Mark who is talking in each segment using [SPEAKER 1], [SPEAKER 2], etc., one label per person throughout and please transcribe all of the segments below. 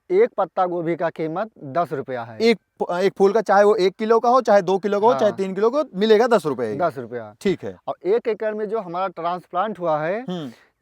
[SPEAKER 1] एक पत्ता गोभी का कीमत 10 रुपया है।
[SPEAKER 2] एक फूल का, चाहे वो 1 किलो का हो, चाहे 2 किलो का हो, चाहे 3 किलो का हो, मिलेगा 10 रुपए।
[SPEAKER 1] 10 रुपया।
[SPEAKER 2] ठीक है।
[SPEAKER 1] और 1 एकड़ में जो हमारा ट्रांसप्लांट हुआ है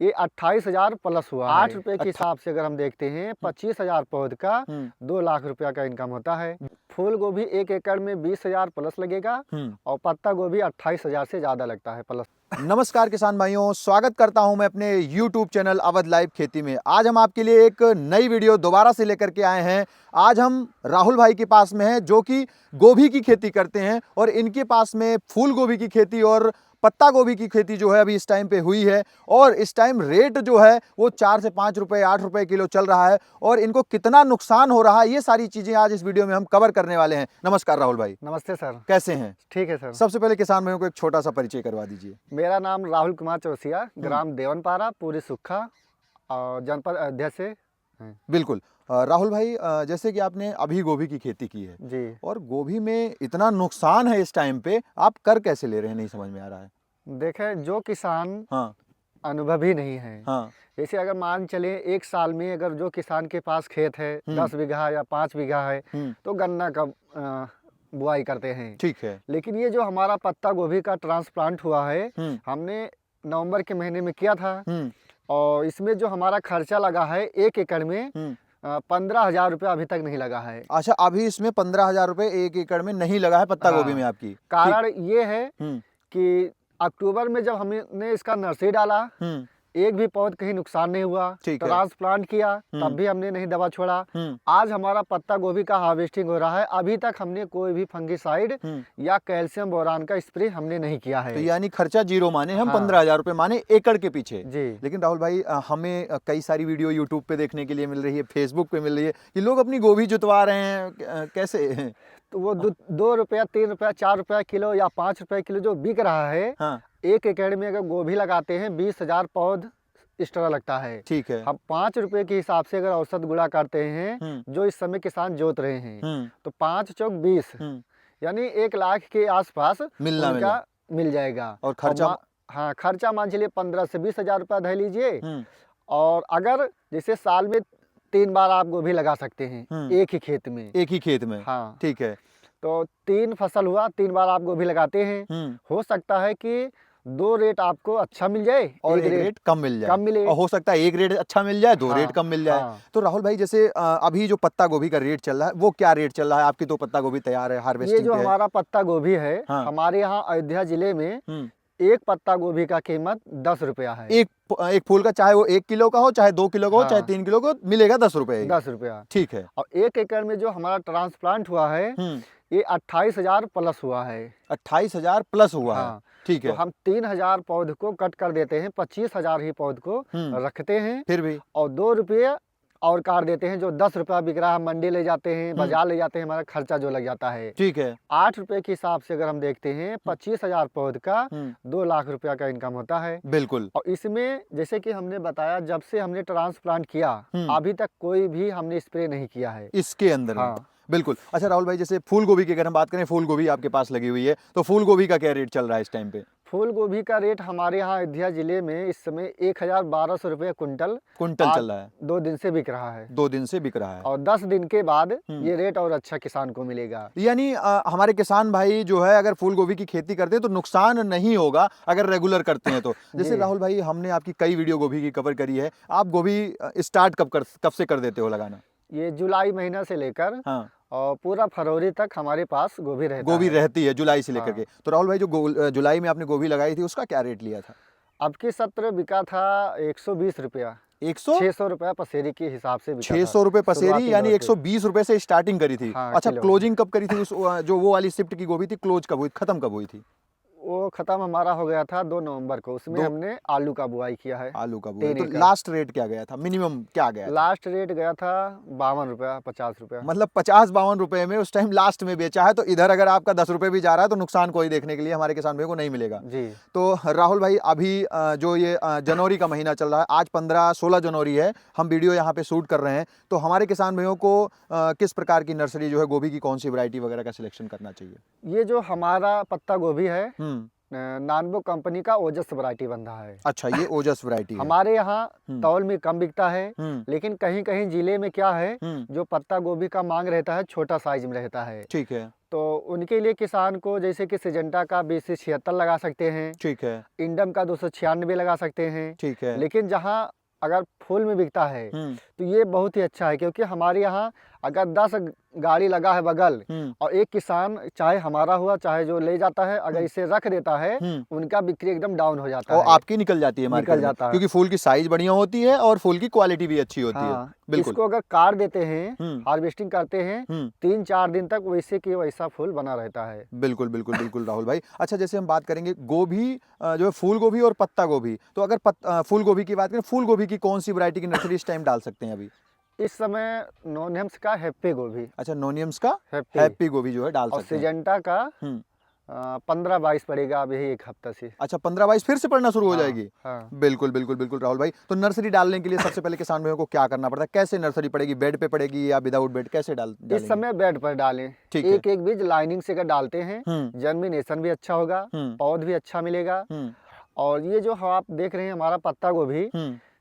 [SPEAKER 1] ये 28,000 प्लस हुआ है। 8 रुपए के हिसाब से अगर हम देखते हैं 25,000 पौध का 2 लाख रुपया का इनकम होता है। फूल गोभी 1 एकड़ में 20,000 प्लस लगेगा और पत्ता गोभी 28,000 से ज्यादा लगता है प्लस।
[SPEAKER 2] नमस्कार किसान भाइयों, स्वागत करता हूं मैं अपने YouTube चैनल अवध लाइव खेती में। आज हम आपके लिए एक नई वीडियो दोबारा से लेकर के आए हैं। आज हम राहुल भाई के पास में हैं जो कि गोभी की खेती करते हैं और इनके पास में फूल गोभी की खेती और पत्ता गोभी की खेती जो है अभी इस टाइम पे हुई है और इस टाइम रेट जो है वो 4 से 5 रुपए 8 रुपए किलो चल रहा है और इनको कितना नुकसान हो रहा है ये सारी चीजें आज इस वीडियो में हम कवर करने वाले हैं। नमस्कार राहुल भाई।
[SPEAKER 1] नमस्ते सर,
[SPEAKER 2] कैसे हैं?
[SPEAKER 1] ठीक है सर।
[SPEAKER 2] सबसे पहले किसान भाइयों को एक छोटा सा परिचय करवा दीजिए।
[SPEAKER 1] मेरा नाम राहुल कुमार चौरसिया, ग्राम देवनपारा, पूरी सुखा और जनपद अयोध्या से हैं।
[SPEAKER 2] बिल्कुल। राहुल भाई, जैसे कि आपने अभी गोभी की खेती की है
[SPEAKER 1] जी, और
[SPEAKER 2] गोभी में इतना नुकसान है इस टाइम पे, आप कर कैसे ले रहे हैं, नहीं समझ में आ रहा है।
[SPEAKER 1] देखें जो किसान
[SPEAKER 2] हाँ
[SPEAKER 1] अनुभवी नहीं है,
[SPEAKER 2] हाँ
[SPEAKER 1] जैसे अगर मान चले एक साल में अगर जो किसान के पास खेत है 10 बीघा या 5 बीघा है तो गन्ना का बुआई करते हैं।
[SPEAKER 2] ठीक है।
[SPEAKER 1] लेकिन ये जो हमारा पत्ता गोभी का ट्रांसप्लांट हुआ है हमने नवंबर के महीने में किया था और इसमें जो हमारा खर्चा लगा है 1 एकड़ में 15,000 रुपया अभी तक नहीं लगा है।
[SPEAKER 2] अच्छा, अभी इसमें 15,000 रुपए 1 एकड़ में नहीं लगा है पत्ता गोभी में आपकी।
[SPEAKER 1] कारण ये है कि अक्टूबर में जब हमने इसका नर्सरी डाला एक भी पौध कहीं नुकसान नहीं हुआ। ट्रांसप्लांट किया तब भी हमने नहीं दवा छोड़ा। आज हमारा पत्ता गोभी का हार्वेस्टिंग हो रहा है, अभी तक हमने कोई भी फंगिसाइड या कैल्शियम बोरान का स्प्रे हमने नहीं किया है।
[SPEAKER 2] तो यानी खर्चा जीरो माने हम। 15,000 रुपए माने एकड़ के पीछे
[SPEAKER 1] जी। लेकिन
[SPEAKER 2] राहुल भाई, हमें कई सारी वीडियो यूट्यूब पे देखने के लिए मिल रही है, फेसबुक पे मिल रही है कि लोग अपनी गोभी जुतवा रहे हैं, कैसे? तो
[SPEAKER 1] वो 2 रुपया 3 रुपया 4 रुपया किलो या 5 रुपया किलो जो बिक रहा है। 1 एकड़ में अगर गोभी लगाते हैं 20,000 पौध एक्स्ट्रा लगता है। ठीक है। हम 5 रुपए के हिसाब से अगर औसत गुणा करते हैं जो इस समय किसान जोत रहे हैं तो 5 चौक 20 यानी 1 लाख के आसपास मिल जाएगा। और खर्चा खर्चा मान चलिए 15 से 20,000 रुपया धर लीजिए। और अगर जैसे साल में 3 बार आप गोभी लगा सकते हैं एक ही खेत में। हाँ
[SPEAKER 2] ठीक है।
[SPEAKER 1] तो 3 फसल हुआ, 3 बार आप गोभी लगाते हैं। हो सकता है कि 2 रेट आपको अच्छा मिल जाए
[SPEAKER 2] और एक रेट कम मिले। और हो सकता है 1 रेट अच्छा मिल जाए, 2 रेट कम मिल जाए। तो राहुल भाई, जैसे अभी जो पत्ता गोभी का रेट चल रहा है वो क्या रेट चल रहा है? आपकी तो पत्ता गोभी तैयार है, हार्वेस्टिंग
[SPEAKER 1] ये जो हमारा पत्ता गोभी है हमारे यहाँ अयोध्या जिले में एक पत्ता गोभी का कीमत 10 रुपया है।
[SPEAKER 2] एक फूल का, चाहे वो 1 किलो का हो, चाहे 2 किलो का हो, चाहे 3 किलो का, मिलेगा 10 रुपए।
[SPEAKER 1] 10 रुपया।
[SPEAKER 2] ठीक है।
[SPEAKER 1] और 1 एकड़ में जो हमारा ट्रांसप्लांट हुआ है ये 28,000 प्लस हुआ है।
[SPEAKER 2] 28,000 प्लस हुआ है। ठीक है।
[SPEAKER 1] तो हम 3,000 पौध को कट कर देते हैं, 25,000 ही पौध को रखते हैं
[SPEAKER 2] फिर भी, और
[SPEAKER 1] 2 रुपये और काट देते हैं। जो 10 रुपया बिक रहा है मंडी ले जाते हैं, बाजार ले जाते हैं, हमारा खर्चा जो लग जाता है।
[SPEAKER 2] ठीक है।
[SPEAKER 1] 8 रुपए के हिसाब से अगर हम देखते हैं 25,000 पौध का 2 लाख रुपया का इनकम होता है।
[SPEAKER 2] बिल्कुल।
[SPEAKER 1] और इसमें जैसे कि हमने बताया जब से हमने ट्रांसप्लांट किया अभी तक कोई भी हमने स्प्रे नहीं किया है
[SPEAKER 2] इसके अंदर। बिल्कुल। अच्छा राहुल भाई, जैसे फूल गोभी की अगर हम बात करें, फूल गोभी आपके पास लगी हुई है, तो फूल गोभी का क्या रेट चल रहा है इस टाइम पे?
[SPEAKER 1] फूल गोभी का रेट हमारे यहाँ अयोध्या जिले में इस समय 1,1200 रुपये कुंटल
[SPEAKER 2] चल रहा है।
[SPEAKER 1] 2 दिन से बिक रहा है।
[SPEAKER 2] 2 दिन से बिक रहा है
[SPEAKER 1] और 10 दिन के बाद ये रेट और अच्छा किसान को मिलेगा।
[SPEAKER 2] यानी हमारे किसान भाई जो है अगर फूल गोभी की खेती करते हैं तो नुकसान नहीं होगा अगर रेगुलर करते हैं तो। जैसे राहुल भाई, हमने आपकी कई वीडियो गोभी की कवर करी है, आप गोभी स्टार्ट कब से कर देते हो लगाना?
[SPEAKER 1] ये जुलाई महीना से लेकर और पूरा फरवरी तक हमारे पास गोभी
[SPEAKER 2] रहती है जुलाई से लेकर के। तो राहुल भाई, जो जुलाई में आपने गोभी लगाई थी उसका क्या रेट लिया था?
[SPEAKER 1] अब की सत्र बिका था 120 रुपया। 600 रुपया पसेरी के हिसाब से
[SPEAKER 2] 600 रुपये पसेरी, यानी 120 रुपए से स्टार्टिंग करी थी। अच्छा, क्लोजिंग कब करी थी? उस जो वो वाली शिफ्ट की गोभी थी, क्लोज कब हुई, खत्म कब हुई थी?
[SPEAKER 1] वो खत्म हमारा हो गया था 2 नवंबर को। उसमें हमने आलू का बुआई किया है।
[SPEAKER 2] आलू का बुआई। तो लास्ट रेट क्या गया था, मिनिमम क्या गया?
[SPEAKER 1] लास्ट रेट गया था 52 रुपया 50 रुपया।
[SPEAKER 2] मतलब 50-52 रुपए में उस टाइम लास्ट में बेचा है। तो इधर अगर आपका 10 रुपए भी जा रहा है तो नुकसान कोई देखने के लिए हमारे किसान भाइयों को नहीं मिलेगा जी। तो राहुल भाई, अभी जो ये जनवरी का महीना चल रहा है, आज 15-16 जनवरी है, हम वीडियो यहाँ पे शूट कर रहे हैं, तो हमारे किसान भाइयों को किस प्रकार की नर्सरी जो है गोभी की, कौन सी वैरायटी वगैरह का सिलेक्शन करना चाहिए?
[SPEAKER 1] ये जो हमारा पत्ता गोभी है नानबो कंपनी का ओजस वैरायटी बन रहा है।
[SPEAKER 2] अच्छा, ये ओजस वैरायटी है।
[SPEAKER 1] हमारे यहाँ तौल में कम बिकता है,
[SPEAKER 2] हम्म,
[SPEAKER 1] लेकिन कहीं कहीं जिले में क्या है, जो पत्ता गोभी का मांग रहता है छोटा साइज में रहता है।
[SPEAKER 2] ठीक है।
[SPEAKER 1] तो उनके लिए किसान को जैसे कि सिजेंटा का 20 से 76 लगा सकते हैं,
[SPEAKER 2] ठीक है।
[SPEAKER 1] इंडम का 296 लगा सकते हैं।
[SPEAKER 2] ठीक है।
[SPEAKER 1] लेकिन जहाँ अगर फूल में बिकता है तो ये बहुत ही अच्छा है, क्योंकि हमारे यहाँ अगर 10 गाड़ी लगा है बगल और एक किसान चाहे हमारा हुआ चाहे जो ले जाता है, अगर इसे रख देता है उनका बिक्री एकदम डाउन हो जाता
[SPEAKER 2] और
[SPEAKER 1] है।
[SPEAKER 2] आपकी निकल जाती है मार्केट में,
[SPEAKER 1] जाता है।
[SPEAKER 2] क्योंकि फूल की साइज बढ़िया होती है और फूल की क्वालिटी भी अच्छी होती है। बिल्कुल।
[SPEAKER 1] इसको अगर काट देते हैं, हार्वेस्टिंग करते हैं, 3-4 दिन तक वैसे की वैसा फूल बना रहता है।
[SPEAKER 2] बिल्कुल बिल्कुल बिल्कुल राहुल भाई। अच्छा, जैसे हम बात करेंगे गोभी, जो है फूल गोभी और पत्ता गोभी, तो अगर फूल गोभी की बात करें, फूल गोभी की कौन सी वैरायटी की नर्सरी इस टाइम डाल सकते हैं अभी?
[SPEAKER 1] इस समय नोनियम्स का हैप्पी गोभी।
[SPEAKER 2] अच्छा, नोनियम्स का हैप्पी गोभी जो है डाल
[SPEAKER 1] और
[SPEAKER 2] सकते हैं।
[SPEAKER 1] सिजेंटा का 15-22 पड़ेगा अभी एक हफ्ता से।
[SPEAKER 2] अच्छा, 15-22 फिर से पड़ना शुरू हो जाएगी।
[SPEAKER 1] हाँ।
[SPEAKER 2] बिल्कुल बिल्कुल बिल्कुल राहुल भाई। तो नर्सरी डालने के लिए सबसे पहले किसान भाइयों को क्या करना पड़ता है? कैसे नर्सरी पड़ेगी? बेड पे पड़ेगी या विदाउट बेड? कैसे डालेंगे?
[SPEAKER 1] इस समय बेड पर डालें। एक एक बीज लाइनिंग से अगर डालते हैं, जर्मिनेशन भी अच्छा होगा, पौध भी अच्छा मिलेगा। और ये जो आप देख रहे हैं हमारा पत्ता गोभी,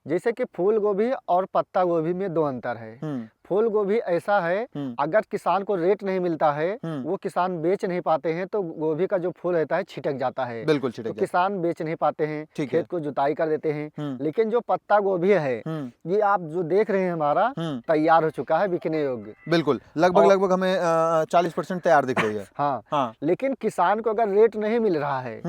[SPEAKER 1] जैसे कि फूल गोभी और पत्ता गोभी में 2 अंतर है। फूल गोभी ऐसा है, अगर किसान को रेट नहीं मिलता है, वो किसान बेच नहीं पाते हैं, तो गोभी का जो फूल रहता है छिटक जाता है।
[SPEAKER 2] बिल्कुल छिटक
[SPEAKER 1] तो
[SPEAKER 2] जाता है।
[SPEAKER 1] किसान बेच नहीं पाते हैं, खेत को जुताई कर देते हैं। लेकिन जो पत्ता गोभी है, ये आप जो देख रहे हैं हमारा तैयार हो चुका है बिकने योग्य।
[SPEAKER 2] बिल्कुल, लगभग हमें 40% तैयार दिख रही है।
[SPEAKER 1] हाँ। लेकिन किसान को अगर रेट नहीं मिल रहा है,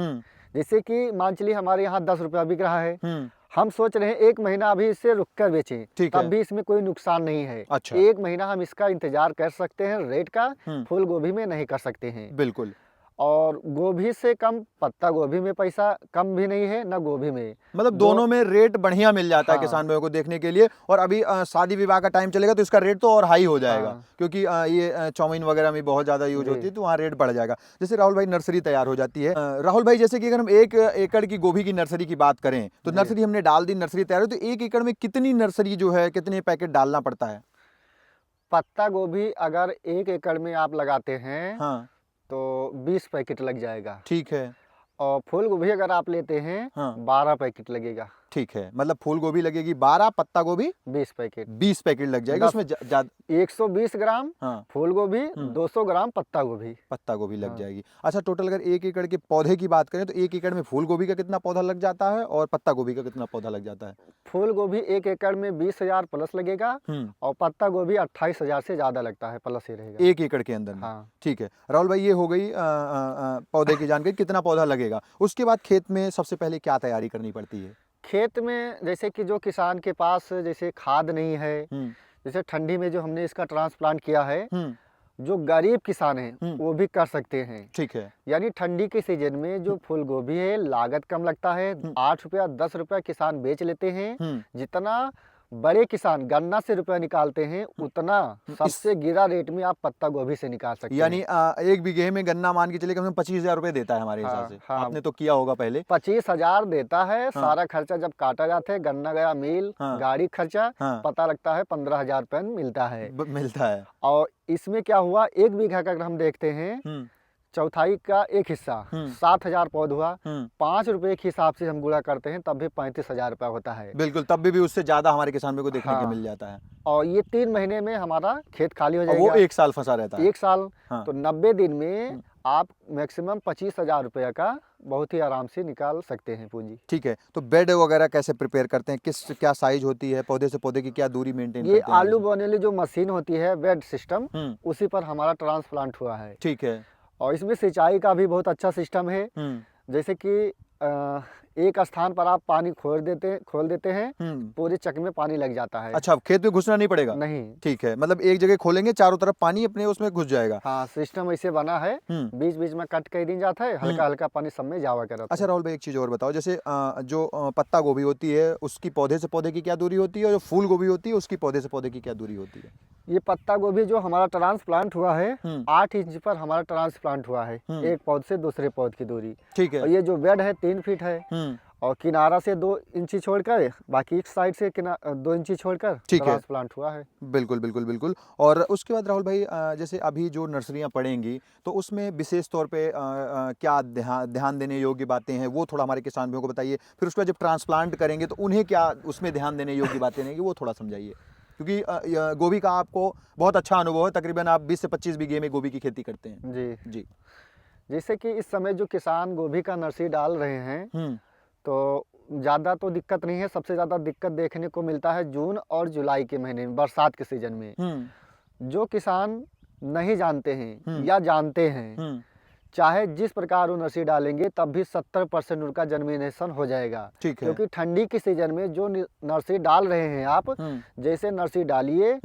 [SPEAKER 1] जैसे कि मान चलिए हमारे यहाँ 10 रुपया बिक रहा है, हम सोच रहे हैं 1 महीना अभी इसे रुक कर बेचें, तब भी इसमें कोई नुकसान नहीं है।
[SPEAKER 2] अच्छा।
[SPEAKER 1] 1 महीना हम इसका इंतजार कर सकते हैं, रेट का फूल गोभी में नहीं कर सकते हैं।
[SPEAKER 2] बिल्कुल।
[SPEAKER 1] और गोभी से कम पत्ता गोभी में पैसा कम भी नहीं है, ना गोभी में,
[SPEAKER 2] मतलब दोनों में रेट बढ़िया मिल जाता है किसान भाइयों को देखने के लिए। और अभी शादी विवाह का टाइम चलेगा तो इसका रेट तो और हाई हो जाएगा, क्योंकि ये चाउमीन वगैरह में बहुत ज्यादा यूज होती है, तो वहाँ रेट बढ़ जाएगा। जैसे राहुल भाई नर्सरी तैयार हो जाती है, राहुल भाई जैसे कि अगर हम 1 एकड़ की गोभी की नर्सरी की बात करें, तो नर्सरी हमने डाल दी, नर्सरी तैयार हो, तो 1 एकड़ में कितनी नर्सरी जो है, कितने पैकेट डालना पड़ता है?
[SPEAKER 1] पत्ता गोभी अगर 1 एकड़ में आप लगाते हैं तो 20 पैकेट लग जाएगा।
[SPEAKER 2] ठीक है।
[SPEAKER 1] और फूल गोभी अगर आप लेते हैं 12 पैकेट लगेगा।
[SPEAKER 2] ठीक है, मतलब फूल गोभी लगेगी 12, पत्ता गोभी
[SPEAKER 1] 20 पैकेट।
[SPEAKER 2] 20 पैकेट लग जाएगा उसमें
[SPEAKER 1] 120 ग्राम फूल गोभी, 200 ग्राम पत्ता गोभी
[SPEAKER 2] लग जाएगी। अच्छा, टोटल अगर 1 एकड़ के पौधे की बात करें तो 1 एकड़ में फूल गोभी का कितना पौधा लग जाता है और पत्ता गोभी का कितना पौधा लग जाता है?
[SPEAKER 1] फूल गोभी 1 एकड़ में 20,000 प्लस लगेगा और पत्ता गोभी 28,000 से ज्यादा लगता है, प्लस ही रहेगा
[SPEAKER 2] 1 एकड़ के अंदर में। ठीक है राहुल भाई, ये हो गई पौधे की जानकारी, कितना पौधा लगेगा। उसके बाद खेत में सबसे पहले क्या तैयारी करनी पड़ती है?
[SPEAKER 1] खेत में जैसे कि जो किसान के पास जैसे खाद नहीं है, जैसे ठंडी में जो हमने इसका ट्रांसप्लांट किया है, जो गरीब किसान है वो भी कर सकते हैं।
[SPEAKER 2] ठीक है।
[SPEAKER 1] यानी ठंडी के सीजन में जो फूल गोभी है लागत कम लगता है, 8 रुपया 10 रुपया किसान बेच लेते हैं। जितना बड़े किसान गन्ना से रुपया निकालते हैं, उतना सबसे गिरा रेट में आप पत्ता गोभी से निकाल सकते हैं।
[SPEAKER 2] यानी 1 बीघे में गन्ना मान के चले कम से कम 25,000 रुपए देता है हमारे हिसाब से। आपने तो किया होगा पहले।
[SPEAKER 1] 25,000 देता है। सारा खर्चा जब काटा जाता है, गन्ना गया मिल, गाड़ी खर्चा, पता लगता है 15,000 रुपये मिलता है। और इसमें क्या हुआ, 1 बीघा का अगर हम देखते हैं, चौथाई का एक हिस्सा 7,000 पौध हुआ, 5 रुपए के हिसाब से हम गुणा करते हैं तब भी 35,000 रुपया होता है।
[SPEAKER 2] बिल्कुल, तब भी उससे ज्यादा हमारे किसान को देखने को मिल जाता है।
[SPEAKER 1] और ये 3 महीने में हमारा खेत खाली हो जाएगा।
[SPEAKER 2] वो 1 साल फंसा रहता है।
[SPEAKER 1] 1 साल तो 90 दिन में आप मैक्सिमम 25,000 रुपया का बहुत ही आराम से निकाल सकते हैं पूंजी।
[SPEAKER 2] ठीक है, तो बेड वगैरह कैसे प्रिपेयर करते हैं, क्या साइज होती है, पौधे से पौधे की क्या दूरी मेंटेन करते हैं?
[SPEAKER 1] ये आलू बोने वाली जो मशीन होती है, बेड सिस्टम, उसी पर हमारा ट्रांसप्लांट हुआ है।
[SPEAKER 2] ठीक है।
[SPEAKER 1] और इसमें सिंचाई का भी बहुत अच्छा सिस्टम है। जैसे कि एक स्थान पर आप पानी खोल देते हैं, पूरे चक में पानी लग जाता है।
[SPEAKER 2] अच्छा, खेत में घुसना नहीं पड़ेगा?
[SPEAKER 1] नहीं।
[SPEAKER 2] ठीक है, मतलब एक जगह खोलेंगे, चारों तरफ पानी अपने उसमें घुस जाएगा।
[SPEAKER 1] हाँ, सिस्टम ऐसे बना है, बीच बीच में कट कर दी जाता है, हल्का हल्का पानी सब में जावा कर।
[SPEAKER 2] अच्छा राहुल भाई, एक चीज और बताओ, जैसे जो पत्ता गोभी होती है उसकी पौधे से पौधे की क्या दूरी होती है, और जो फूल गोभी होती है उसकी पौधे से पौधे की क्या दूरी होती है?
[SPEAKER 1] ये पत्ता गोभी जो हमारा ट्रांसप्लांट हुआ है, 8 इंच पर हमारा ट्रांसप्लांट हुआ है, एक पौध से दूसरे पौध की दूरी।
[SPEAKER 2] ठीक है।
[SPEAKER 1] और ये जो बेड है 3 फीट है। और किनारा से 2 इंची छोड़कर बाकी एक साइड से 2 इंची छोड़कर
[SPEAKER 2] ठीक है,
[SPEAKER 1] ट्रांसप्लांट हुआ है।
[SPEAKER 2] बिल्कुल बिल्कुल बिल्कुल। और उसके बाद राहुल भाई जैसे अभी जो नर्सरियां पड़ेंगी तो उसमें विशेष तौर पे क्या ध्यान देने योग्य बातें हैं वो थोड़ा हमारे किसान भाइयों को बताइए। फिर उसके बाद जब ट्रांसप्लांट करेंगे तो उन्हें क्या उसमें ध्यान देने योग्य बातें हैं वो थोड़ा समझाइए, क्योंकि गोभी का आपको बहुत अच्छा अनुभव है, तकरीबन आप 20 से 25 बीघे में गोभी की खेती करते हैं।
[SPEAKER 1] जी
[SPEAKER 2] जी।
[SPEAKER 1] जैसे कि इस समय जो किसान गोभी का नर्सरी डाल रहे हैं तो ज़्यादा तो दिक्कत नहीं है। सबसे ज़्यादा दिक्कत देखने को मिलता है जून और जुलाई के महीने में, बरसात के सीजन में। जो किसान नहीं जानते हैं या जानते हैं, चाहे जिस प्रकार वो नर्सरी डालेंगे तब भी 70% उनका जर्मिनेशन हो जाएगा।
[SPEAKER 2] ठीक है।
[SPEAKER 1] क्योंकि ठंडी के सीजन में जो नर्सरी डाल रहे हैं आप, जैसे नर्सरी डालिए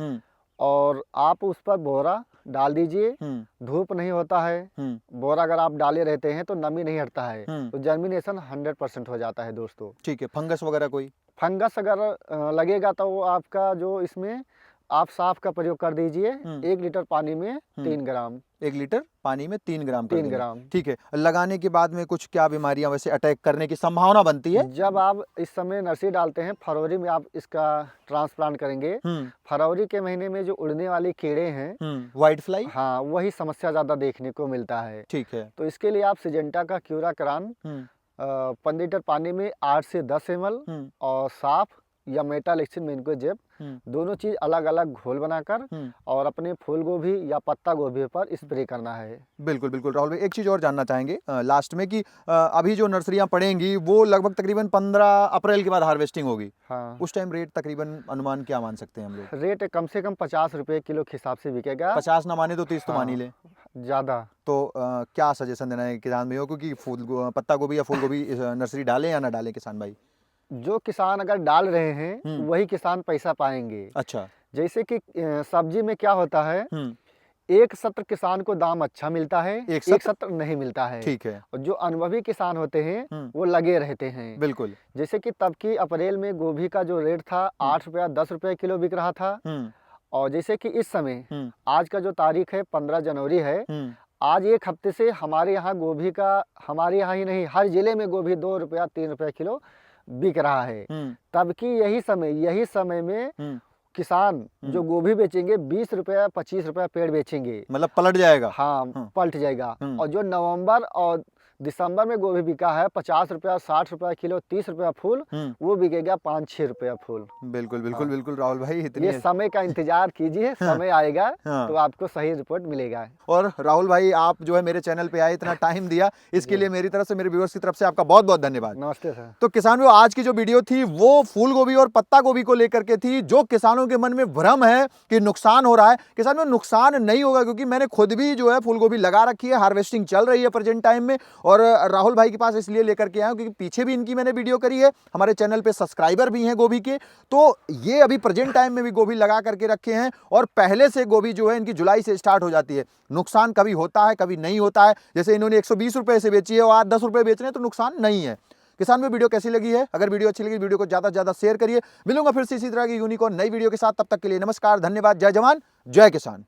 [SPEAKER 1] और आप उस पर बोरा डाल दीजिए, धूप नहीं होता है, बोरा अगर आप डाले रहते हैं तो नमी नहीं हटता है, तो जर्मिनेशन 100% हो जाता है दोस्तों।
[SPEAKER 2] ठीक है। फंगस वगैरह कोई
[SPEAKER 1] फंगस अगर लगेगा तो वो आपका जो इसमें आप साफ का प्रयोग कर दीजिए। 1 लीटर पानी में 3 ग्राम।
[SPEAKER 2] 1 लीटर पानी में 3 ग्राम कर
[SPEAKER 1] 3
[SPEAKER 2] देंगे।
[SPEAKER 1] ग्राम।
[SPEAKER 2] ठीक है। लगाने के बाद में कुछ क्या बीमारियां वैसे अटैक करने की संभावना बनती है?
[SPEAKER 1] जब आप इस समय नर्सरी डालते हैं, फरवरी में आप इसका ट्रांसप्लांट करेंगे। फरवरी के महीने में जो उड़ने वाले कीड़े हैं,
[SPEAKER 2] व्हाइट फ्लाई,
[SPEAKER 1] हाँ, वही समस्या ज्यादा देखने को मिलता है।
[SPEAKER 2] ठीक है।
[SPEAKER 1] तो इसके लिए आप सिजेंटा का क्यूरा करान 5 लीटर पानी में 8 से 10 ml और साफ या मेटालेक्सिन मेनकोजेब दोनों चीज अलग अलग घोल बनाकर और अपने फूल गोभी या पत्ता गोभी पर स्प्रे करना है।
[SPEAKER 2] बिल्कुल बिल्कुल राहुल भाई, एक चीज और जानना चाहेंगे लास्ट में कि अभी जो नर्सरियां पड़ेंगी वो लगभग तकरीबन 15 अप्रैल के बाद हार्वेस्टिंग होगी।
[SPEAKER 1] हाँ।
[SPEAKER 2] उस टाइम रेट तकरीबन अनुमान क्या मान सकते हैं हम लोग?
[SPEAKER 1] रेट कम से कम 50 रुपए किलो के हिसाब से बिकेगा।
[SPEAKER 2] 50 ना माने तो 30 तो मान ही ले।
[SPEAKER 1] ज्यादा
[SPEAKER 2] तो क्या सजेशन देना है किसान भाइयों को कि पत्ता गोभी या फूल गोभी नर्सरी डालें या ना डालें किसान भाई?
[SPEAKER 1] जो किसान अगर डाल रहे हैं वही किसान पैसा पाएंगे।
[SPEAKER 2] अच्छा।
[SPEAKER 1] जैसे कि सब्जी में क्या होता है, एक सत्र किसान को दाम अच्छा मिलता है, एक सत्र नहीं मिलता है।
[SPEAKER 2] ठीक है।
[SPEAKER 1] और जो अनुभवी किसान होते हैं वो लगे रहते हैं।
[SPEAKER 2] बिल्कुल।
[SPEAKER 1] जैसे कि तब की अप्रैल में गोभी का जो रेट था 8 रुपया 10 रुपये किलो बिक रहा था। और जैसे कि इस समय आज का जो तारीख है 15 जनवरी है, आज 1 हफ्ते से हमारे यहाँ गोभी का, हमारे यहाँ ही नहीं हर जिले में गोभी 2 रुपया 3 रुपये किलो बिक रहा है। तब की यही समय में किसान जो गोभी बेचेंगे 20 रुपया 25 रुपया पेड़ बेचेंगे।
[SPEAKER 2] मतलब पलट जाएगा।
[SPEAKER 1] हाँ, पलट जाएगा। और जो नवंबर और दिसंबर में गोभी बिका है 50 रुपया 60 रुपया किलो 30 रुपया फूल, वो बिकेगा 5-6 रुपया फूल।
[SPEAKER 2] बिल्कुल बिल्कुल बिल्कुल राहुल भाई,
[SPEAKER 1] ये समय का इंतजार कीजिए, समय आएगा तो आपको सही रिपोर्ट मिलेगा।
[SPEAKER 2] और राहुल भाई, आप जो है मेरे चैनल पे आए, इतना टाइम दिया, इसके लिए मेरी तरफ से, मेरे व्यूअर्स की तरफ से आपका बहुत बहुत धन्यवाद।
[SPEAKER 1] नमस्ते सर।
[SPEAKER 2] तो किसानों, आज की जो वीडियो थी वो फूल गोभी और पत्ता गोभी को लेकर के थी। जो किसानों के मन में भ्रम है कि नुकसान हो रहा है, किसानों नुकसान नहीं होगा, क्योंकि मैंने खुद भी जो है फूल गोभी लगा रखी है, हार्वेस्टिंग चल रही है प्रेजेंट टाइम में। और राहुल भाई के पास इसलिए लेकर के आया हूं क्योंकि पीछे भी इनकी मैंने वीडियो करी है, हमारे चैनल पे सब्सक्राइबर भी हैं गोभी के। तो ये अभी प्रेजेंट टाइम में भी गोभी लगा करके रखे हैं और पहले से गोभी जो है इनकी जुलाई से स्टार्ट हो जाती है। नुकसान कभी होता है कभी नहीं होता है। जैसे इन्होंने 120 रुपए से बेची है और आज 10 रुपए बेच रहे हैं, तो नुकसान नहीं है। किसान में वीडियो कैसी लगी है? अगर वीडियो अच्छी लगी, वीडियो को ज्यादा से ज्यादा शेयर करिए। मिलूंगा फिर से इसी तरह की यूनिक और नई वीडियो के साथ। तब तक के लिए नमस्कार, धन्यवाद, जय जवान जय किसान।